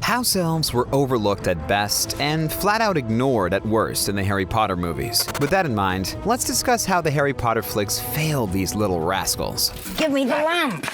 House-elves were overlooked at best and flat-out ignored at worst in the Harry Potter movies. With that in mind, let's discuss how the Harry Potter flicks failed these little rascals. Give me the lamp!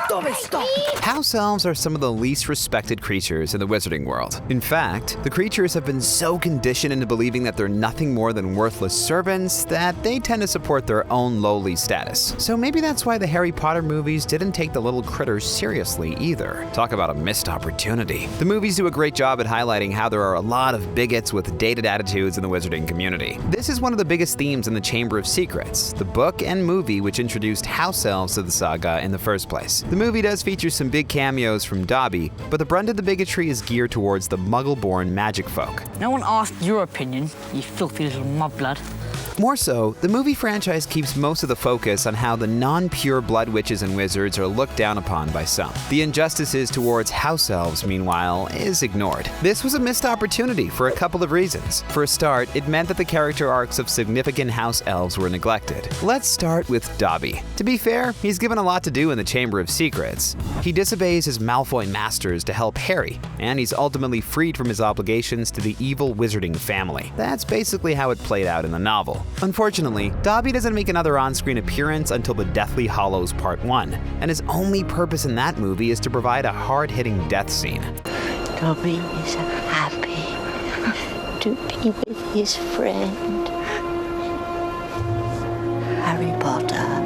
Dobby, stop! House-elves are some of the least respected creatures in the wizarding world. In fact, the creatures have been so conditioned into believing that they're nothing more than worthless servants that they tend to support their own lowly status. So maybe that's why the Harry Potter movies didn't take the little critters seriously either. Talk about a missed opportunity. The movies do a great job at highlighting how there are a lot of bigots with dated attitudes in the wizarding community. This is one of the biggest themes in the Chamber of Secrets, the book and movie which introduced House-elves to the saga in the first place. The movie does feature some big cameos from Dobby, but the brunt of the bigotry is geared towards the muggle-born magic folk. No one asked your opinion, you filthy little mudblood. More so, the movie franchise keeps most of the focus on how the non-pure blood witches and wizards are looked down upon by some. The injustices towards house-elves, meanwhile, is ignored. This was a missed opportunity for a couple of reasons. For a start, it meant that the character arcs of significant house-elves were neglected. Let's start with Dobby. To be fair, he's given a lot to do in the Chamber of Secrets. He disobeys his Malfoy masters to help Harry, and he's ultimately freed from his obligations to the evil wizarding family. That's basically how it played out in the novel. Unfortunately, Dobby doesn't make another on-screen appearance until The Deathly Hallows Part 1, and his only purpose in that movie is to provide a hard-hitting death scene. Dobby is happy to be with his friend, Harry Potter.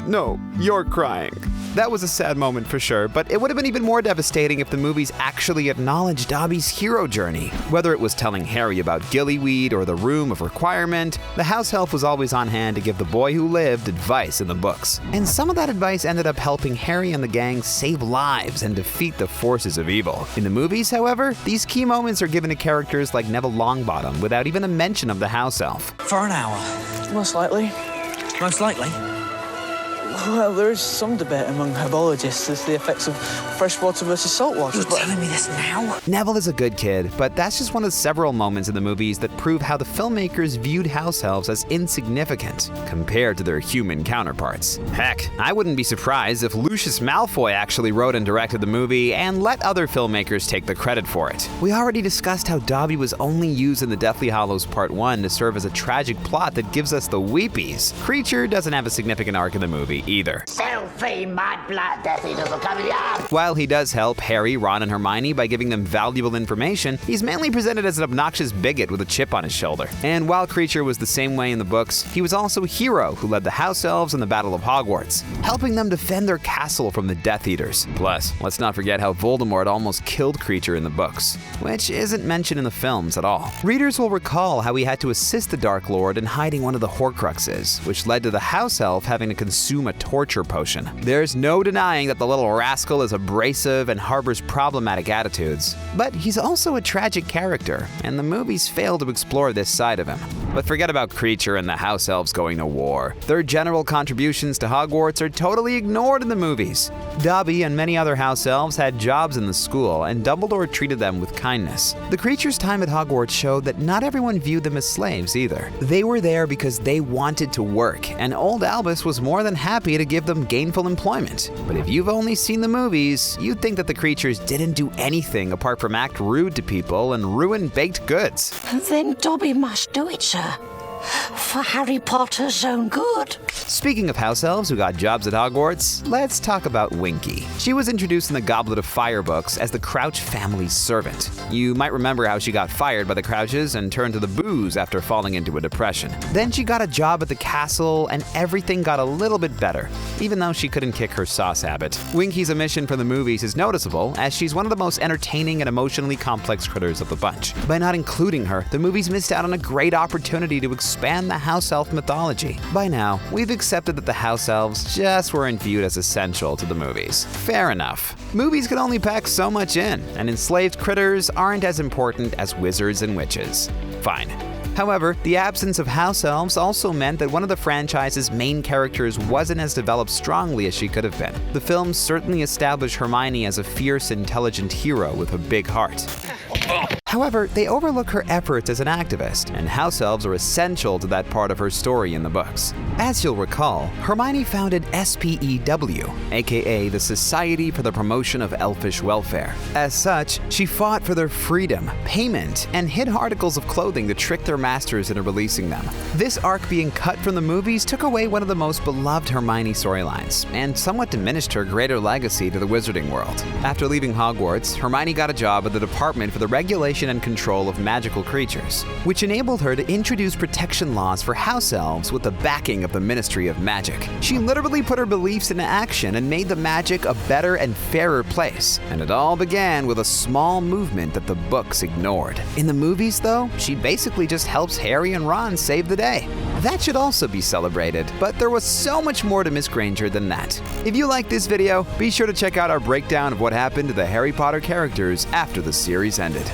No, you're crying. That was a sad moment for sure, but it would have been even more devastating if the movies actually acknowledged Dobby's hero journey. Whether it was telling Harry about gillyweed or the Room of Requirement, the house elf was always on hand to give the boy who lived advice in the books. And some of that advice ended up helping Harry and the gang save lives and defeat the forces of evil. In the movies, however, these key moments are given to characters like Neville Longbottom without even a mention of the house elf. For an hour. Most likely. Most likely. Well, there is some debate among herbologists as to the effects of freshwater versus saltwater. You're telling me this now? Neville is a good kid, but that's just one of several moments in the movies that prove how the filmmakers viewed house elves as insignificant compared to their human counterparts. Heck, I wouldn't be surprised if Lucius Malfoy actually wrote and directed the movie and let other filmmakers take the credit for it. We already discussed how Dobby was only used in The Deathly Hallows Part 1 to serve as a tragic plot that gives us the weepies. Kreacher doesn't have a significant arc in the movie either. Selfie, mudblood, Death Eaters will come here. While he does help Harry, Ron, and Hermione by giving them valuable information, he's mainly presented as an obnoxious bigot with a chip on his shoulder. And while Kreacher was the same way in the books, he was also a hero who led the house elves in the Battle of Hogwarts, helping them defend their castle from the Death Eaters. Plus, let's not forget how Voldemort almost killed Kreacher in the books, which isn't mentioned in the films at all. Readers will recall how he had to assist the Dark Lord in hiding one of the Horcruxes, which led to the house elf having to consume a torture potion. There's no denying that the little rascal is abrasive and harbors problematic attitudes, but he's also a tragic character, and the movies fail to explore this side of him. But forget about Kreacher and the house elves going to war. Their general contributions to Hogwarts are totally ignored in the movies. Dobby and many other house elves had jobs in the school, and Dumbledore treated them with kindness. The Kreacher's time at Hogwarts showed that not everyone viewed them as slaves either. They were there because they wanted to work, and old Albus was more than happy to give them gainful employment. But if you've only seen the movies, you'd think that the Kreatures didn't do anything apart from act rude to people and ruin baked goods. Then Dobby must do it, sir. For Harry Potter's own good. Speaking of house elves who got jobs at Hogwarts, let's talk about Winky. She was introduced in the Goblet of Fire books as the Crouch family's servant. You might remember how she got fired by the Crouches and turned to the booze after falling into a depression. Then she got a job at the castle and everything got a little bit better, even though she couldn't kick her sauce habit. Winky's omission from the movies is noticeable as she's one of the most entertaining and emotionally complex critters of the bunch. By not including her, the movies missed out on a great opportunity to expand the house elf mythology. By now, we've accepted that the house elves just weren't viewed as essential to the movies. Fair enough. Movies can only pack so much in, and enslaved critters aren't as important as wizards and witches. Fine. However, the absence of house elves also meant that one of the franchise's main characters wasn't as developed strongly as she could have been. The films certainly established Hermione as a fierce, intelligent hero with a big heart. However, they overlook her efforts as an activist, and house-elves are essential to that part of her story in the books. As you'll recall, Hermione founded SPEW, aka the Society for the Promotion of Elfish Welfare. As such, she fought for their freedom, payment, and hid articles of clothing to trick their masters into releasing them. This arc being cut from the movies took away one of the most beloved Hermione storylines, and somewhat diminished her greater legacy to the wizarding world. After leaving Hogwarts, Hermione got a job at the Department for the Regulation and Control of Magical Creatures, which enabled her to introduce protection laws for house-elves with the backing of the Ministry of Magic. She literally put her beliefs into action and made the magic a better and fairer place, and it all began with a small movement that the books ignored. In the movies, though, she basically just helps Harry and Ron save the day. That should also be celebrated, but there was so much more to Miss Granger than that. If you liked this video, be sure to check out our breakdown of what happened to the Harry Potter characters after the series ended.